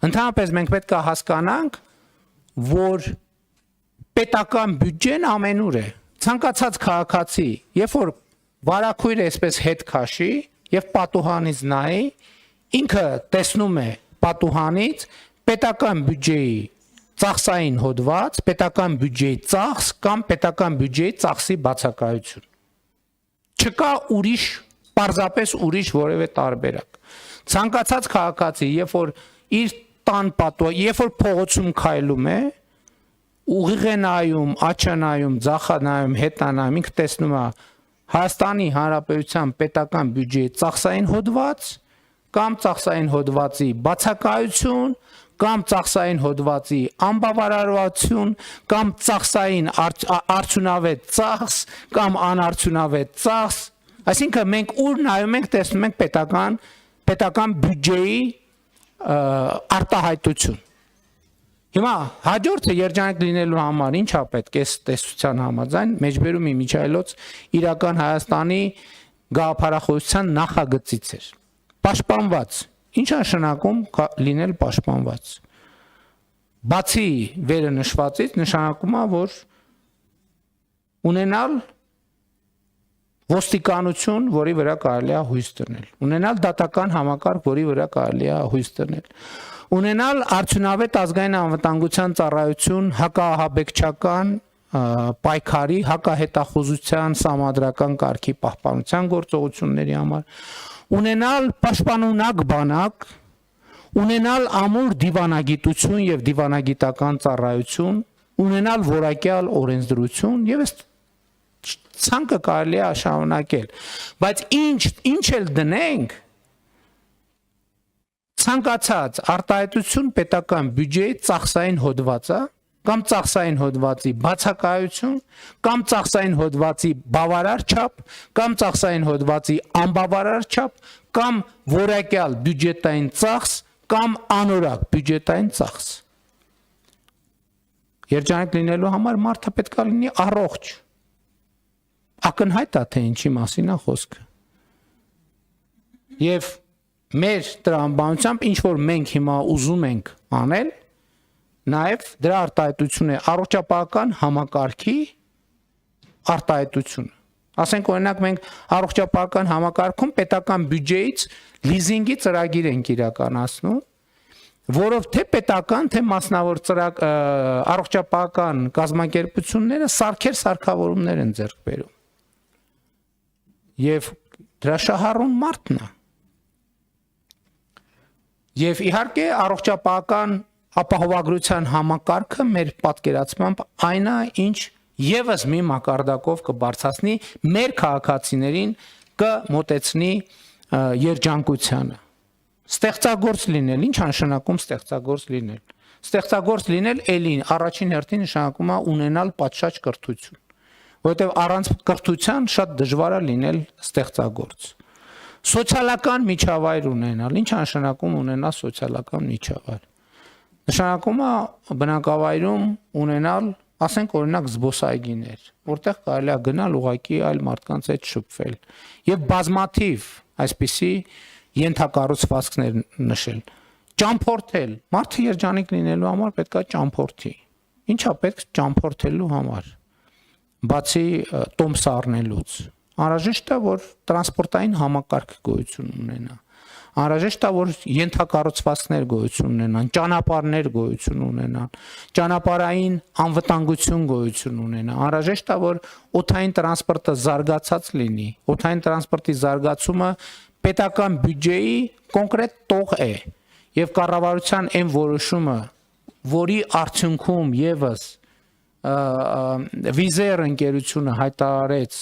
Ընդհանրապես մենք պետք է հասկանանք, որ պետական բյուջեն ամենուր է։ Ցանկացած քաղաքացի, երբ որ վարակույրը այսպես հետ քաշի եւ պատուհանից նայի, ինքը տեսնում է պատուհանից պետական բյուջեի ծախսային հոդված, պետական բյուջեի ծախս կամ պետական բյուջեի ծախսի բացակայություն։ Չկա ուրիշ, պարզապես ուրիշ որևէ տարբերակ։ Ցանկացած քաղաքացի, երբ որ իր տան պատուհան, երբ որ փողոցում քայլում է, ուղիղ է նայում, աջ է նայում, ձախ է նայում, հետ է նայում, ինքը տեսնում է Հայաստանի Հանրապետության պետական բյուջեի ծախսային հոդված կամ ծախսային հոդվածի բացակայություն կամ ծախսային հոդվածի անբավարարություն կամ ծախսային արդյունավետ ծախս կամ անարդյունավետ ծախս, այսինքն մենք ուր նայում ենք, տեսնում ենք պետական բյուջեի արտահայտություն։ Հիմա հաջորդը երջանիկ լինելու համար ինչա պետք է տեսության համաձայն մեջբերում Միչայելոց իրական Հայաստանի գաղափարախոսության նախագծից էր։ Պաշտպանված։ Ինչ է նշանակում լինել պաշտպանված։ Բացի վերը նշվածից նշանակում է, որ ունենալ ոստիկանություն, որի վրա կարելի է հույս դնել, ունենալ դատական համակարգ, որի վրա կարելի է հույս դնել, ունենալ արդյունավետ ազգային անվտանգության ծառայություն, հակահաբեկչական պայքարի, հակահետախուզության սահմանադրական կարգի պահպանության գործողությունների համար, ունենալ պաշտպանունակ բանակ, ունենալ ամուր դիվանագիտություն եւ դիվանագիտական ծառայություն, ունենալ որակյալ օրենսդրություն եւ ցանկը կարելի է շարունակել, բայց ինչ էլ դնենք, ցանկացած արտահայտություն պետական բյուջեի ծախսային հոդվածը կամ ծախսային հոդվածի բացակայություն կամ ծախսային հոդվածի բավարար չափ կամ ծախսային հոդվածի անբավարար չափ կամ որակյալ բյուջետային ծախս կամ անորակ բյուջետային ծախս։ Երջանիկ լինելու համար մարդը պետք է լինի առողջ։ Ակնհայտ է, թե ինչի մասին է խոսքը։ Եվ մեր տրամաբանությամբ ինչ որ մենք հիմա ուզում ենք անել, նաև դրա արտահայտություն է առողջապահական համակարգի արտահայտությունը։ Ասենք օրինակ մենք առողջապահական համակարգում պետական բյուջեից լիզինգի ծրագիր ենք իրականացնում, որով թե պետական, թե մասնավոր առողջապահական կազմակերպությունները սարքավորումներ են ձեռք բերում։ Եվ դրա շահառուն մարդն է։ Եվ իհարկե առողջապահական ապահովագրության համակարգը մեր պատկերացմամբ այն է, ինչ եւս մի մակարդակով կբարձրացնի մեր քաղաքացիներին, կմոտեցնի երջանկությանը։ Ստեղծագործ լինել, ինչ նշանակում ստեղծագործ լինել։ Ստեղծագործ լինել էլին առաջին հերթին նշանակում է ունենալ պատշաճ կրթություն, որովհետեւ առանց կրթության շատ դժվար է լինել ստեղծագործ։ Սոցիալական միջավայր ունենալ, ինչ նշանակում ունենալ սոցիալական միջավայր։ Նշանակում է բնակավայրում ունենալ, ասենք օրինակ զբոսայգիներ, որտեղ կարելի է գնալ ուղղակի այլ մարդկանց հետ շփվել եւ բազմաթիվ այսպիսի ենթակառուցվածքներ նշել։ Ճամփորդել, մարդը երջանիկ լինելու համար պետք է ճամփորդի։ Ինչա պետք ճամփորդելու համար։ Բացի տոմս առնելուց, անհրաժեշտ է, որ տրանսպորտային համակարգ գոյություն ունենա։ Անհրաժեշտ է, որ ենթակառուցվածքներ գոյություն ունենան, ճանապարհներ գոյություն ունենան, ճանապարհային անվտանգություն գոյություն ունենա։ Անհրաժեշտ է, որ օդային տրանսպորտը զարգացած լինի։ Օդային տրանսպորտի զարգացումը պետական բյուջեի կոնկրետ տող է եւ կառավարության այն որոշումը, որի արդյունքում եւս Վիզեր ընկերությունը հայտարարեց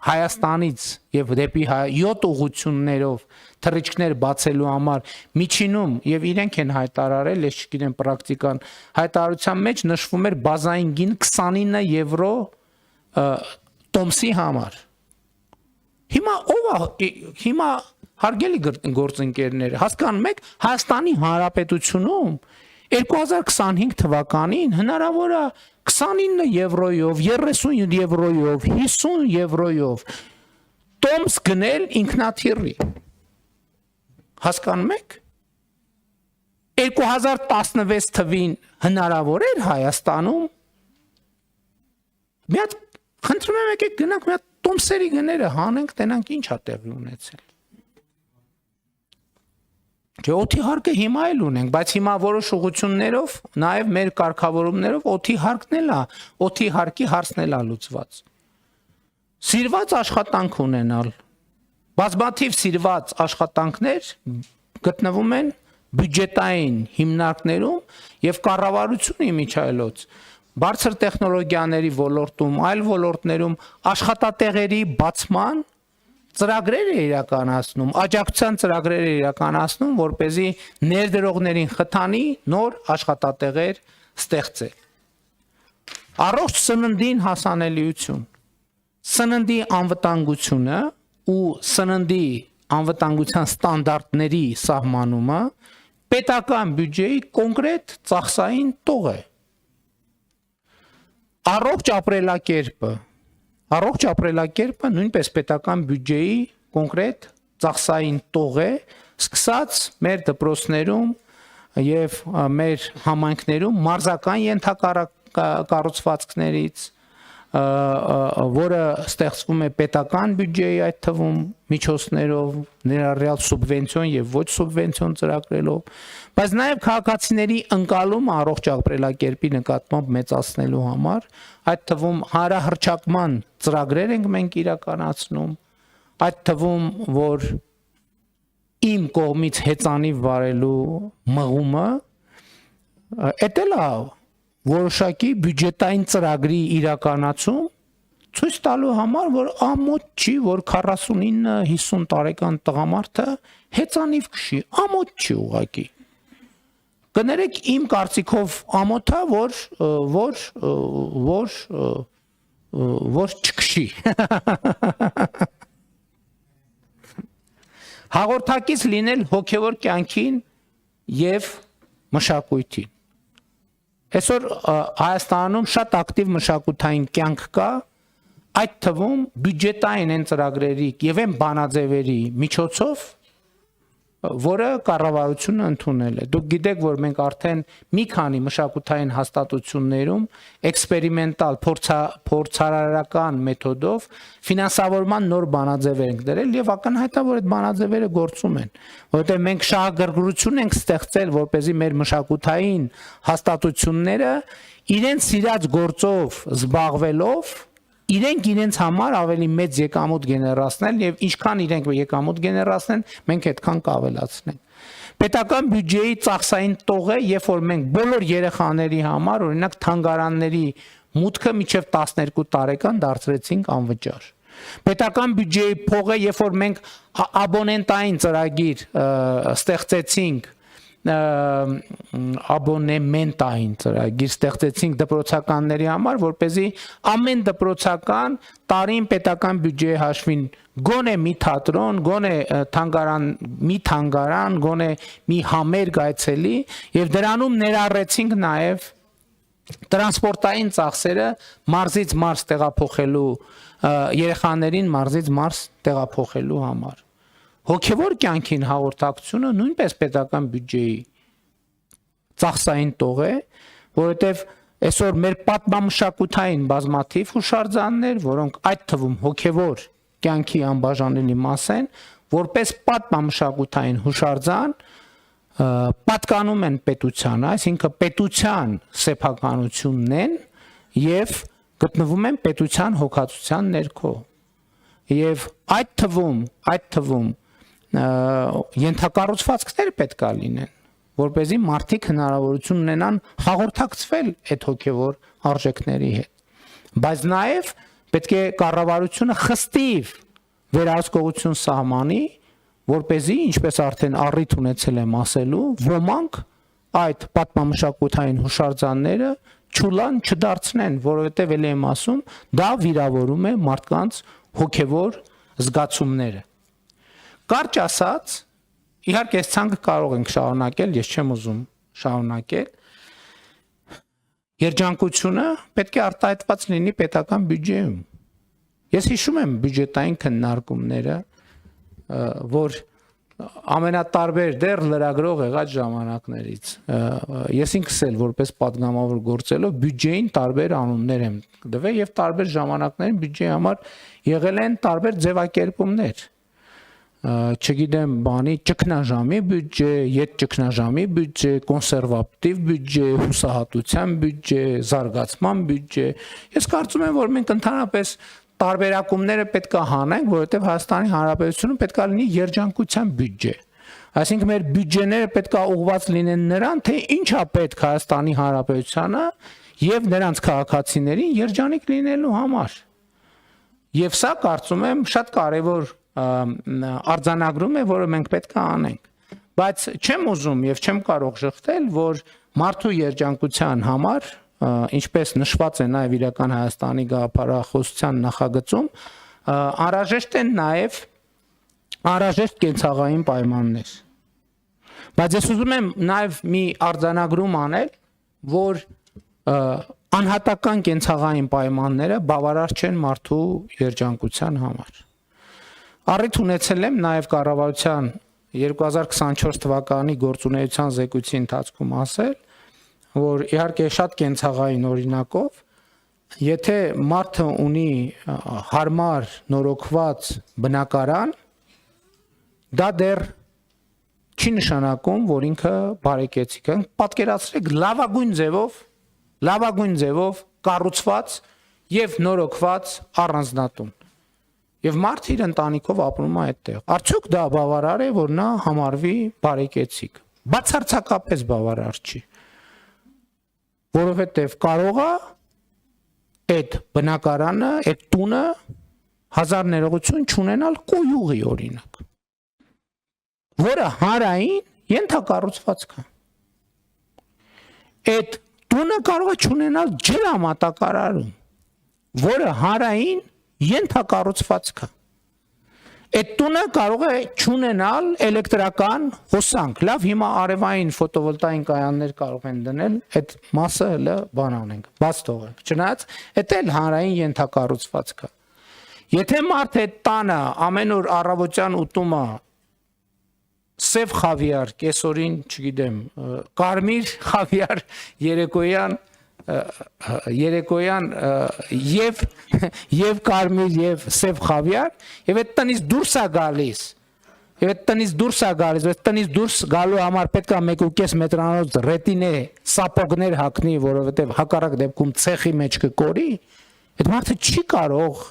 Հայաստանից եւ դեպի 7 ուղություններով թռիչքներ բացելու համար միջինում եւ իրենք են հայտարարել, ես չգիտեմ պրակտիկան, հայտարարության մեջ նշվում էր բազային գին 29 եվրո տոմսի համար։ Հիմա հարգելի գործընկերներ, հասկանում եք, Հայաստանի Հանրապետությունում 2025 թվականին հնարավոր է 29 եվրոյով, 30 եվրոյով, 50 եվրոյով տոմս գնել ինքնաթիռի։ Հասկանում եք։ 2016 թվին հնարավոր էր Հայաստանում մի հատ խնդրում եմ եկեք գնանք մի հատ տոմսերի գները հանենք, տենանք ինչ է տեղի ունեցել։ Չէ, օդի հարկը հիմա էլ ունենք, բայց հիմա որոշ ուղղություններով, նաև մեր կարգավորումներով օդի հարկն էլ է, օդի հարկի հարցն էլ է լուծված։ Սիրված աշխատանք ունենալ, բազմաթիվ սիրված աշխատանքներ գտնվում են բյուջետային հիմնարկներում եւ կառավարությունը իմիջայլոց բարձր տեխնոլոգիաների ոլորտում, այլ ոլորտներում աշխատատեղերի բացման ծրագրեր է իրականացնում, աջակցության ծրագրեր է իրականացնում, որպեսզի ներդրողներին խթանի նոր աշխատատեղեր ստեղծել։ Առողջ սննդին հասանելիություն, սննդի անվտանգությունը ու սննդի անվտանգության ստանդարտների սահմանումը պետական բյուջեի կոնկրետ ծախսային տող է։ Առողջ ապրելակերպը նույնպես պետական բյուջեի կոնկրետ ծախսային տող է, սկսած մեր դպրոցներում եւ մեր համայնքներում մարզական ենթակառուցվածքներից, որը ստեղծվում է պետական բյուջեի այդ թվում միջոցներով, ներառյալ սուբվենցիոն եւ ոչ սուբվենցիոն ծրագրերով, բայց նաեւ քաղաքացիների ընկալումը առողջ ապրելակերպի նկատմամբ մեծացնելու համար, այդ թվում հանրահռչակման ծրագրեր ենք մենք իրականացնում, այդ թվում որ իմ կողմից հեծանիվ վարելու մղումը, դա էլ է որոշակի բյուջետային ծրագրի իրականացում ցույց տալու համար, որ ամոթ չի, որ 49-50 տարեկան տղամարդը հեծանիվ քշի, ամոթ չի ուղղակի։ Կներեք իմ կարծիքով ամոթ է, որ չքշի։ Հաղորդակից լինել հոգևոր կյանքին եւ մշակույթին։ Այսօր Հայաստանում շատ ակտիվ մշակութային կյանք կա, այդ թվում բյուջետային են ծրագրերի եւ են բանաձևերի միջոցով, որը կառավարությունը ընդունել է։ Դուք գիտեք, որ մենք արդեն մի քանի մշակութային հաստատություններում էքսպերիմենտալ փորձարարական մեթոդով ֆինանսավորման նոր բանաձևեր ենք դրել եւ ակնհայտ է, որ այդ բանաձևերը գործում են, որովհետեւ մենք շահագրգռություն ենք ստեղծել, որպեսզի մեր մշակութային հաստատությունները իրենց սիրած գործով զբաղվելով իրենք իրենց համար ավելի մեծ եկամուտ գեներացնել եւ ինչքան իրենք եկամուտ գեներացնեն, մենք այդքան կավելացնենք։ Պետական բյուջեի ծախսային տողը, երբ որ մենք բոլոր երեխաների համար, օրինակ թանգարանների մուտքը մինչև 12 տարեկան դարձրեցինք անվճար։ Պետական բյուջեի փողը, երբ որ մենք աբոնենտային ծրագիր ստեղծեցինք, աբոնեմենտային ծրագիր ստեղծեցինք դպրոցականների համար, որպեսզի ամեն դպրոցական տարին պետական բյուջեի հաշվին գոնե մի թատրոն, գոնե մի թանգարան, գոնե մի համերգ այցելի եւ դրանում ներառեցինք նաեւ տրանսպորտային ծախսերը մարզից մարզ տեղափոխելու երեխաներին մարզից մարզ տեղափոխելու համար։ Հոգևոր կյանքին հաղորդակցությունը նույնպես պետական բյուջեի ծախսային տող է, որովհետև այսօր մեր պատմամշակութային բազմաթիվ հուշարձաններ, որոնք այդ թվում հոգևոր կյանքի անբաժանելի մաս են, որպես պատմամշակութային հուշարձան պատկանում են պետությանը, այսինքն պետության սեփականությունն են եւ գտնվում են պետության հոգացության ներքո։ Եվ այդ թվում ենթակառուցվածքներ պետք է լինեն, որպեսզի մարդիկ հնարավորություն ունենան հաղորդակցվել այդ հոգևոր արժեքների հետ։ Բայց նաև պետք է կառավարությունը խստիվ վերահսկողություն սահմանի, որպեսզի, ինչպես արդեն առիթ ունեցել եմ ասելու, ոմանք այդ պատմամշակութային հուշարձանները չուլան չդարձնեն, որովհետև ելի եմ ասում, դա վիրավորում է մարդկանց հոգևոր զգացումները։ Կարճ ասած, իհարկե այս ցանկը կարող ենք շարունակել, ես չեմ ուզում շարունակել։ Երջանկությունը պետք է արտահայտված լինի պետական բյուջեում։ Ես հիշում եմ բյուջետային քննարկումները, որ ամենատարբեր դեռ լրագրող եղած ժամանակներից ես ինքս էլ որպես պատգամավոր գործելով բյուջեին տարբեր անուններ եմ տվել եւ տարբեր ժամանակներին բյուջեի համար եղել են տարբեր ձևակերպումներ չգիտեմ բանի ճգնաժամի բյուջե, յետ ճգնաժամի բյուջե, կոնսերվատիվ բյուջե, հուսահատության բյուջե, զարգացման բյուջե ես կարծում եմ որ մենք ընդհանրապես տարբերակումները պետք է հանենք, որովհետև Հայաստանի Հանրապետությունը պետք է լինի երջանկության բյուջե։ Այսինքն մեր բյուջեները պետք է ուղղված լինեն նրան, թե ինչա պետք Հայաստանի Հանրապետությանը եւ նրանց քաղաքացիներին երջանիկ լինելու համար։ Եվ սա կարծում եմ շատ կարևոր արձանագրում է, որը մենք պետք է անենք։ Բայց չեմ ուզում եւ չեմ կարող շղթել, որ մարդու երջանկության համար ինչպես նշված է նաև իրական Հայաստանի գաղափարախոսության նախագծում, անհրաժեշտ են նաև անհրաժեշտ կենցաղային պայմաններ։ Բայց ես ուզում եմ նաև մի արձանագրում անել, որ անհատական կենցաղային պայմանները բավարար չեն մարդու երջանկության համար։ Առիթ ունեցել եմ նաև կառավարության 2024 թվականի գործունեության զեկույցի ընթացքում ասել, որ իհարկե շատ կենցաղային օրինակով, եթե մարդը ունի հարմար նորոգված բնակարան, դա դեռ չի նշանակում, որ ինքը բարեկեցիկ է։ Պատկերացրեք լավագույն ձևով կառուցված եւ նորոգված առանձնատուն։ Եվ մարդը իր ընտանիքով ապրում է այդտեղ։ Արդյոք դա բավարար է, որ նա համարվի բարեկեցիկ։ Բացարձակապես բավարար չի։ Որովհետև կարող է այդ բնակարանը, այդ տունը հազար ներողություն չունենալ կոյուղի օրինակ, որը հանրային ենթակառուցվածք է։ Այդ տունը կարող է չունենալ ջրամատակարարում, որը հանրային ենթակառուցվածք է։ Այդ տունը կարող է չունենալ էլեկտրական հոսանք։ Լավ, հիմա արևային ֆոտովոլտային կայաններ կարող են դնել, այդ մասը հələ բան անենք, բաց թողենք։ Չնայած այդ էլ հանրային ենթակառուցվածք է։ Եթե մարդ այդ տանը ամեն օր առավոտյան ուտումը սև խավիար, կեսօրին, չգիտեմ, կարմիր խավիար, երեկոյան եւ կարմիր եւ սև խավիար եւ այդ տնից դուրս է գալիս այդ տնից դուրս գալու համար պետք է 1.5 մետրանոց ռետինե սապոգներ հագնի, որովհետեւ հակառակ դեպքում ցեխի մեջ կկորի, այդ մարդը չի կարող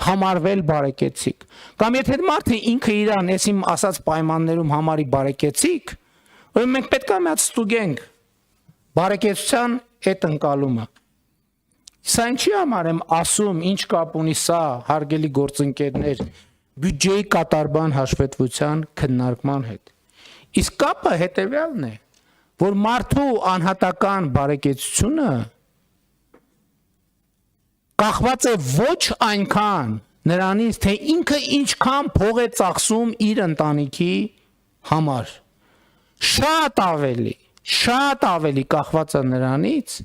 համարվել բարեկեցիկ։ Կամ եթե մարդը ինքը իրան էս իմ ասած պայմաններում համարի բարեկեցիկ, ուրեմն մենք պետք է մի հատ ստուգենք բարեկեցության այդ ընկալումը։ Սա ինչի համար եմ ասում, ինչ կապ ունի սա, հարգելի գործընկերներ, բյուջեի կատարման հաշվետվության քննարկման հետ։ Իսկ կապը հետևյալն է, որ մարդու անհատական բարեկեցությունը կախված է ոչ այնքան նրանից, թե ինքը ինչքան փող է ծախսում իր ընտանիքի համար, շատ ավելի կախված է նրանից,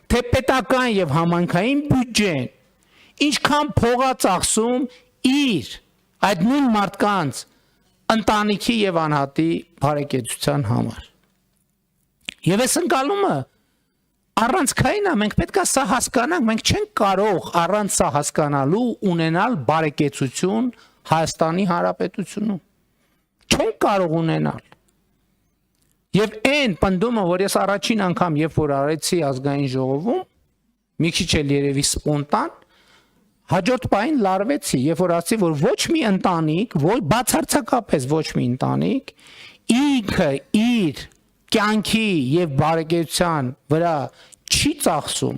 թե պետական եւ համայնքային բյուջեն ինչքան փող է ծախսում իր այդ նույն մարդկանց ընտանիքի եւ անհատի բարեկեցության համար։ Եվ այս ընկալումը առանցքային է, մենք պետք է սա հասկանանք, մենք չենք կարող առանց սա հասկանալու ունենալ բարեկեցություն Հայաստանի Հանրապետությունում։ Չենք կարող ունենալ։ Եվ այն պնդումը, որ ես առաջին անգամ, երբ որ արեցի ազգային ժողովում, մի քիչ էլ երևի սպոնտան, հաջորդ պահին լարվեցի, երբ որ ասացի, որ ոչ մի ընտանիք, բացարձակապես ոչ մի ընտանիք, ինքը իր կյանքի եւ բարեկեցության վրա չի ծախսում,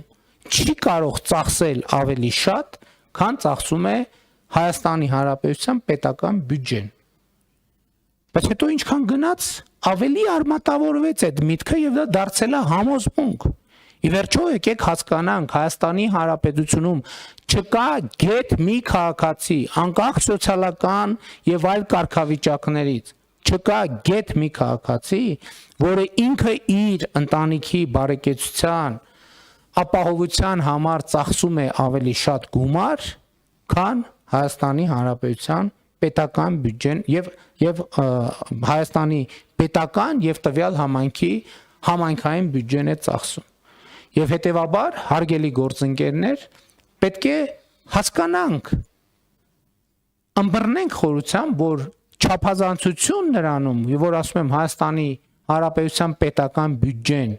չի կարող ծախսել ավելի շատ, քան ծախսում է Հայաստանի Հանրապետության պետական բյուջեն։ Բայց հետո ինչքան գնաց, ավելի արմատավորվեց այդ միտքը եւ դա դարձել է համոզմունք։ Ի վերջո եկեք հասկանանք, Հայաստանի Հանրապետությունում չկա գեթ մի քաղաքացի, անկախ սոցիալական եւ այլ կարգավիճակներից, չկա գեթ մի քաղաքացի, որը ինքը իր ընտանիքի բարեկեցության ապահովության համար ծախսում է ավելի շատ գումար, քան Հայաստանի Հանրապետության պետական բյուջեն եւ Հայաստանի պետական եւ տվյալ համայնքի համայնքային բյուջեն է ծախսում։ Եվ հետեւաբար հարգելի գործընկերներ, պետք է հասկանանք, ըմբռնենք խորությամբ, որ չափազանցություն նրանում, որ ասում եմ Հայաստանի Հանրապետության պետական բյուջեն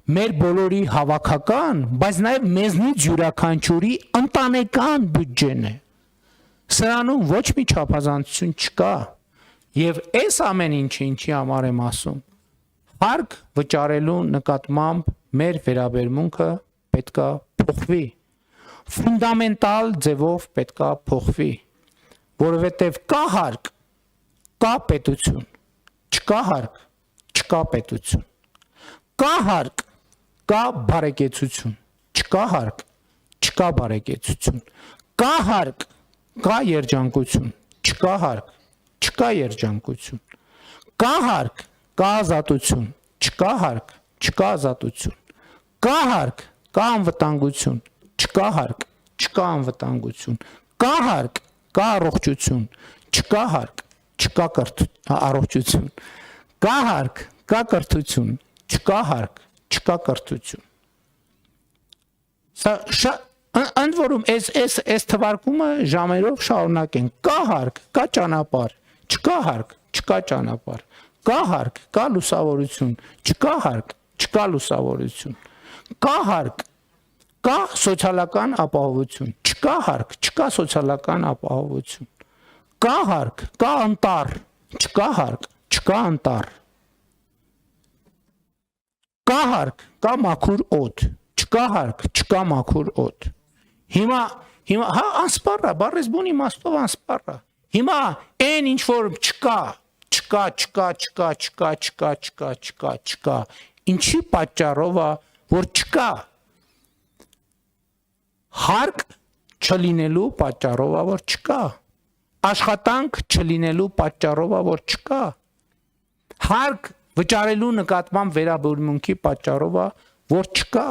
մեր բոլորի հավաքական, բայց նաև մեզնից յուրաքանչյուրի ընտանեկան բյուջեն է։ Սրանում ոչ մի չափազանցություն չկա, եւ այս ամեն ինչի համար եմ ասում, հարկ վճարելու նկատմամբ մեր վերաբերմունքը պետքա փոխվի, ֆունդամենտալ ձևով պետքա փոխվի, որովհետեւ կա հարկ, կա պետություն, չկա հարկ, չկա պետություն, կա հարկ, կա բարեկեցություն, չկա հարկ, չկա բարեկեցություն, կա հարկ, կա երջանկություն, չկա հարկ, չկա երջանկություն, կա հարկ, կա ազատություն, չկա հարկ, չկա ազատություն, կա հարկ, կա անվտանգություն, չկա հարկ, չկա անվտանգություն, կա հարկ, կա առողջություն, չկա հարկ, չկա առողջություն, կա հարկ, կա կրթություն, չկա հարկ, չկա կրթություն։ Սա ընդ որում այս թվարկումը ժամերով շարունակեն, կա հարկ, կա ճանապարհ, չկա հարկ, չկա ճանապարհ, կա հարկ, կա լուսավորություն, չկա հարկ, չկա լուսավորություն, կա հարկ, կա սոցիալական ապահովություն, չկա հարկ, չկա սոցիալական ապահովություն, կա հարկ, կա անտառ, չկա հարկ, չկա անտառ, կա հարկ, կա մաքուր օդ, չկա հարկ, չկա մաքուր օդ։ Հիմա հա անսպառ է, բառես բուն իմաստով անսպառ է։ Հիմա այն ինչ որ չկա, ինչի պատճառով է, որ չկա, հարկ չլինելու պատճառով է, որ չկա, աշխատանք չլինելու պատճառով է, որ չկա, հարկ վճարելու նկատմամբ վերաբերմունքի պատճառով է, որ չկա։